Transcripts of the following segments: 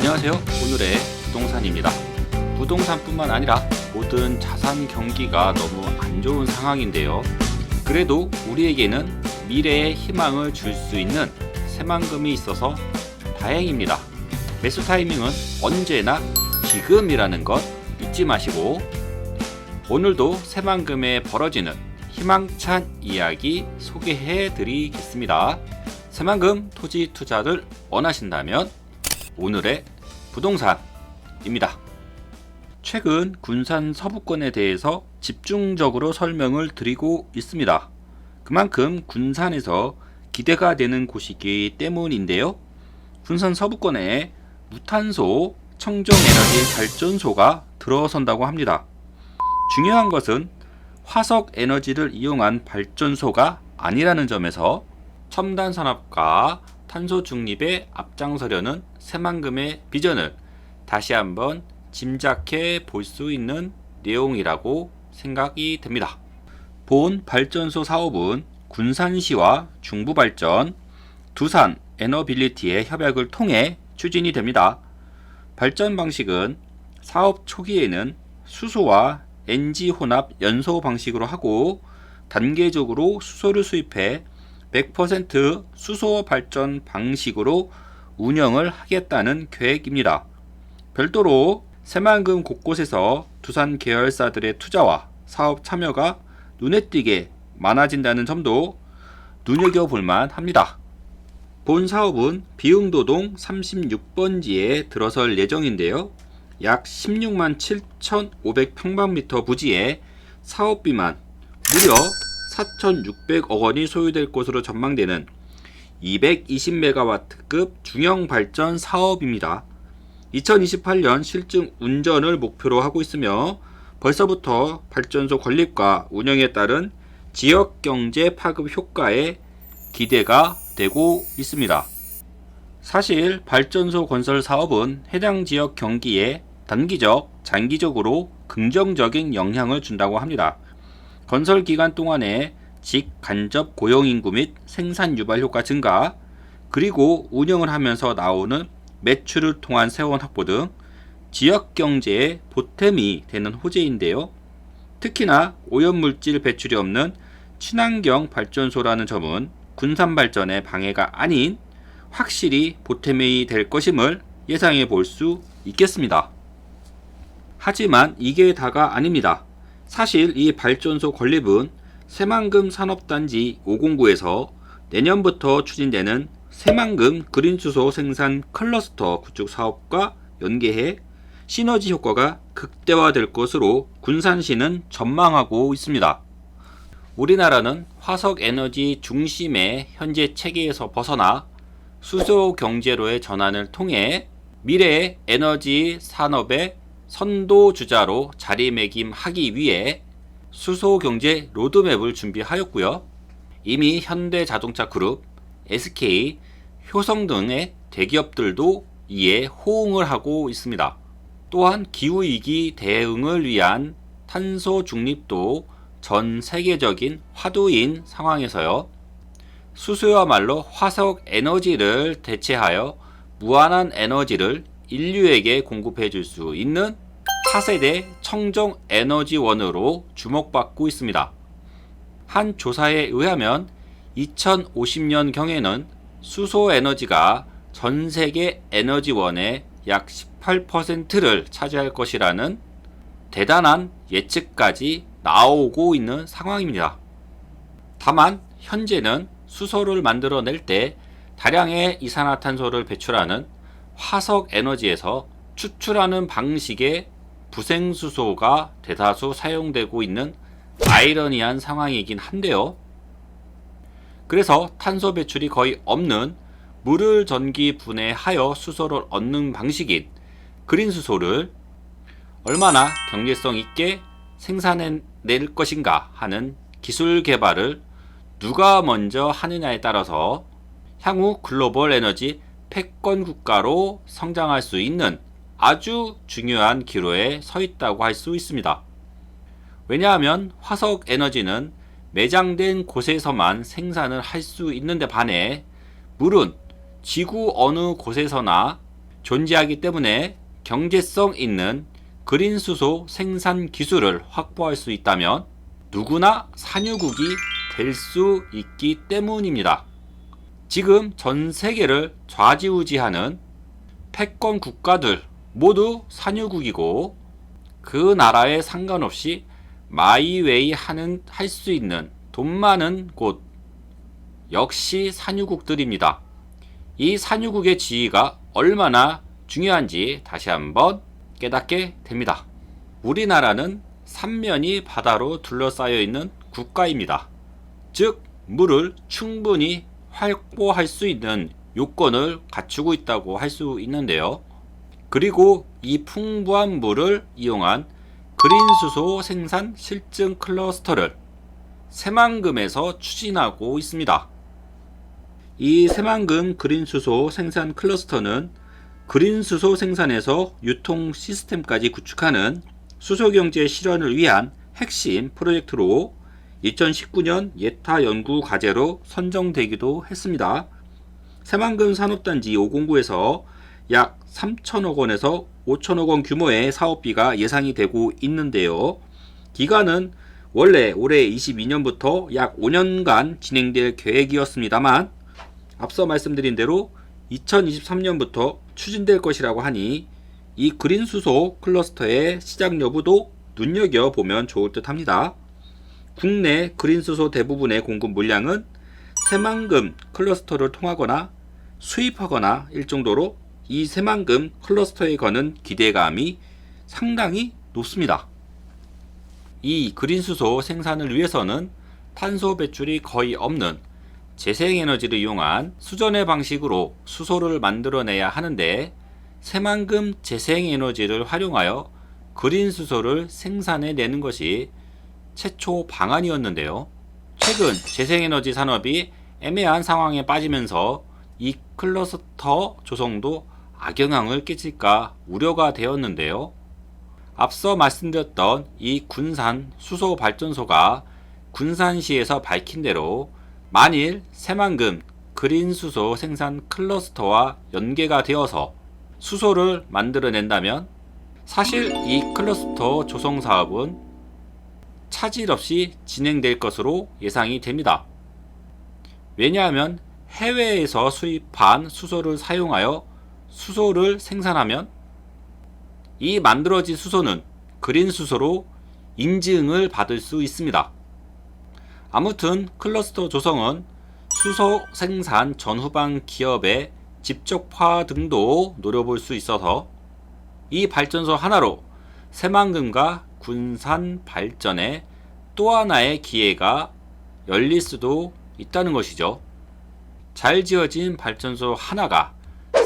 안녕하세요. 오늘의 부동산입니다. 부동산뿐만 아니라 모든 자산 경기가 너무 안 좋은 상황인데요. 그래도 우리에게는 미래의 희망을 줄 수 있는 새만금이 있어서 다행입니다. 매수 타이밍은 언제나 지금이라는 것 잊지 마시고, 오늘도 새만금에 벌어지는 희망찬 이야기 소개해 드리겠습니다. 새만금 토지 투자를 원하신다면 오늘의 부동산입니다. 최근 군산 서부권에 대해서 집중적으로 설명을 드리고 있습니다. 그만큼 군산에서 기대가 되는 곳이기 때문인데요. 군산 서부권에 무탄소 청정에너지 발전소가 들어선다고 합니다. 중요한 것은 화석 에너지를 이용한 발전소가 아니라는 점에서 첨단 산업과 탄소 중립에 앞장서려는 새만금의 비전을 다시 한번 짐작해 볼 수 있는 내용이라고 생각이 됩니다. 본 발전소 사업은 군산시와 중부발전, 두산 에너빌리티의 협약을 통해 추진이 됩니다. 발전 방식은 사업 초기에는 수소와 NG 혼합 연소 방식으로 하고, 단계적으로 수소를 수입해 100% 수소 발전 방식으로 운영을 하겠다는 계획입니다. 별도로 새만금 곳곳에서 두산 계열사들의 투자와 사업 참여가 눈에 띄게 많아진다는 점도 눈여겨볼만 합니다. 본 사업은 비흥도동 36번지에 들어설 예정인데요. 약 16만 7,500평방미터 부지에 사업비만 무려 4,600억 원이 소요될 것으로 전망되는 220메가와트급 중형 발전 사업입니다. 2028년 실증 운전을 목표로 하고 있으며, 벌써부터 발전소 건립과 운영에 따른 지역경제 파급 효과에 기대가 되고 있습니다. 사실 발전소 건설 사업은 해당 지역 경기에 단기적, 장기적으로 긍정적인 영향을 준다고 합니다. 건설 기간 동안에 직간접 고용인구 및 생산 유발 효과 증가, 그리고 운영을 하면서 나오는 매출을 통한 세원 확보 등 지역 경제에 보탬이 되는 호재인데요. 특히나 오염물질 배출이 없는 친환경 발전소라는 점은 군산 발전의 방해가 아닌 확실히 보탬이 될 것임을 예상해 볼 수 있겠습니다. 하지만 이게 다가 아닙니다. 사실 이 발전소 건립은 새만금 산업단지 509에서 내년부터 추진되는 새만금 그린수소 생산 클러스터 구축 사업과 연계해 시너지 효과가 극대화될 것으로 군산시는 전망하고 있습니다. 우리나라는 화석 에너지 중심의 현재 체계에서 벗어나 수소 경제로의 전환을 통해 미래의 에너지 산업의 선도주자로 자리매김하기 위해 수소경제 로드맵을 준비하였고요. 이미 현대자동차 그룹, SK, 효성 등의 대기업들도 이에 호응을 하고 있습니다. 또한 기후위기 대응을 위한 탄소 중립도 전 세계적인 화두인 상황에서요. 수소야말로 화석 에너지를 대체하여 무한한 에너지를 인류에게 공급해 줄 수 있는 차세대 청정 에너지원으로 주목받고 있습니다. 한 조사에 의하면 2050년경에는 수소 에너지가 전 세계 에너지원의 약 18%를 차지할 것이라는 대단한 예측까지 나오고 있는 상황입니다. 다만 현재는 수소를 만들어낼 때 다량의 이산화탄소를 배출하는 화석 에너지에서 추출하는 방식의 부생수소가 대다수 사용되고 있는 아이러니한 상황이긴 한데요. 그래서 탄소 배출이 거의 없는 물을 전기 분해하여 수소를 얻는 방식인 그린수소를 얼마나 경제성 있게 생산해낼 것인가 하는 기술 개발을 누가 먼저 하느냐에 따라서 향후 글로벌 에너지 패권 국가로 성장할 수 있는 아주 중요한 기로에 서 있다고 할 수 있습니다. 왜냐하면 화석 에너지는 매장된 곳에서만 생산을 할 수 있는데 반해 물은 지구 어느 곳에서나 존재하기 때문에 경제성 있는 그린 수소 생산 기술을 확보할 수 있다면 누구나 산유국이 될 수 있기 때문입니다. 지금 전 세계를 좌지우지하는 패권 국가들 모두 산유국이고 그 나라에 상관없이 마이웨이 할 수 있는 돈 많은 곳 역시 산유국들입니다. 이 산유국의 지위가 얼마나 중요한지 다시 한번 깨닫게 됩니다. 우리나라는 삼면이 바다로 둘러싸여 있는 국가입니다. 즉 물을 충분히 확보할 수 있는 요건을 갖추고 있다고 할 수 있는데요. 그리고 이 풍부한 물을 이용한 그린수소 생산 실증 클러스터를 새만금에서 추진하고 있습니다. 이 새만금 그린수소 생산 클러스터는 그린수소 생산에서 유통 시스템까지 구축하는 수소경제 실현을 위한 핵심 프로젝트로 2019년 예타 연구 과제로 선정되기도 했습니다. 새만금 산업단지 509에서 약 3천억 원에서 5천억 원 규모의 사업비가 예상이 되고 있는데요. 기간은 원래 올해 22년부터 약 5년간 진행될 계획이었습니다만 앞서 말씀드린 대로 2023년부터 추진될 것이라고 하니 이 그린수소 클러스터의 시작 여부도 눈여겨보면 좋을 듯 합니다. 국내 그린수소 대부분의 공급 물량은 새만금 클러스터를 통하거나 수입하거나 일 정도로 이 새만금 클러스터에 거는 기대감이 상당히 높습니다. 이 그린수소 생산을 위해서는 탄소 배출이 거의 없는 재생에너지를 이용한 수전의 방식으로 수소를 만들어내야 하는데 새만금 재생에너지를 활용하여 그린수소를 생산해내는 것이 최초 방안이었는데요. 최근 재생에너지 산업이 애매한 상황에 빠지면서 이 클러스터 조성도 악영향을 끼칠까 우려가 되었는데요. 앞서 말씀드렸던 이 군산 수소 발전소가 군산시에서 밝힌 대로 만일 새만금 그린수소 생산 클러스터와 연계가 되어서 수소를 만들어낸다면 사실 이 클러스터 조성 사업은 차질 없이 진행될 것으로 예상이 됩니다. 왜냐하면 해외에서 수입한 수소를 사용하여 수소를 생산하면 이 만들어진 수소는 그린 수소로 인증을 받을 수 있습니다. 아무튼 클러스터 조성은 수소 생산 전후방 기업의 직접화 등도 노려볼 수 있어서 이 발전소 하나로 새만금과 군산 발전에 또 하나의 기회가 열릴 수도 있다는 것이죠. 잘 지어진 발전소 하나가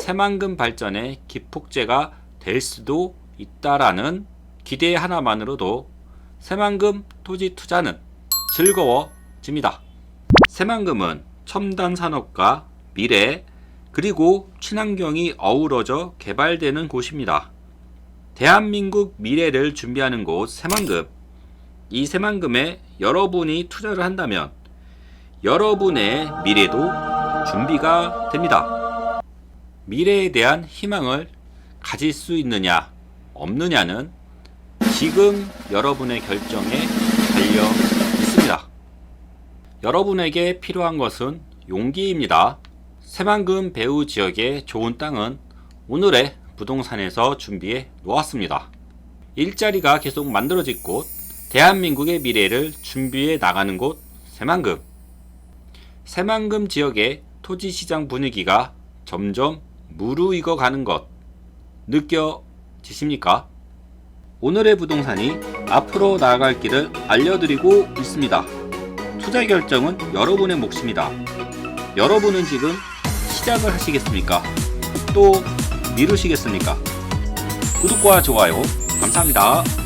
새만금 발전의 기폭제가 될 수도 있다라는 기대 하나만으로도 새만금 토지 투자는 즐거워집니다. 새만금은 첨단 산업과 미래 그리고 친환경이 어우러져 개발되는 곳입니다. 대한민국 미래를 준비하는 곳 새만금. 이 새만금에 여러분이 투자를 한다면 여러분의 미래도 준비가 됩니다. 미래에 대한 희망을 가질 수 있느냐 없느냐는 지금 여러분의 결정에 달려 있습니다. 여러분에게 필요한 것은 용기입니다. 새만금 배후 지역의 좋은 땅은 오늘의 부동산에서 준비해 놓았습니다. 일자리가 계속 만들어질 곳, 대한민국의 미래를 준비해 나가는 곳 새만금. 새만금 지역의 토지시장 분위기가 점점 무르익어 가는 것 느껴지십니까? 오늘의 부동산이 앞으로 나아갈 길을 알려드리고 있습니다. 투자 결정은 여러분의 몫입니다. 여러분은 지금 시작을 하시겠습니까? 또 미루시겠습니까? 구독과 좋아요 감사합니다.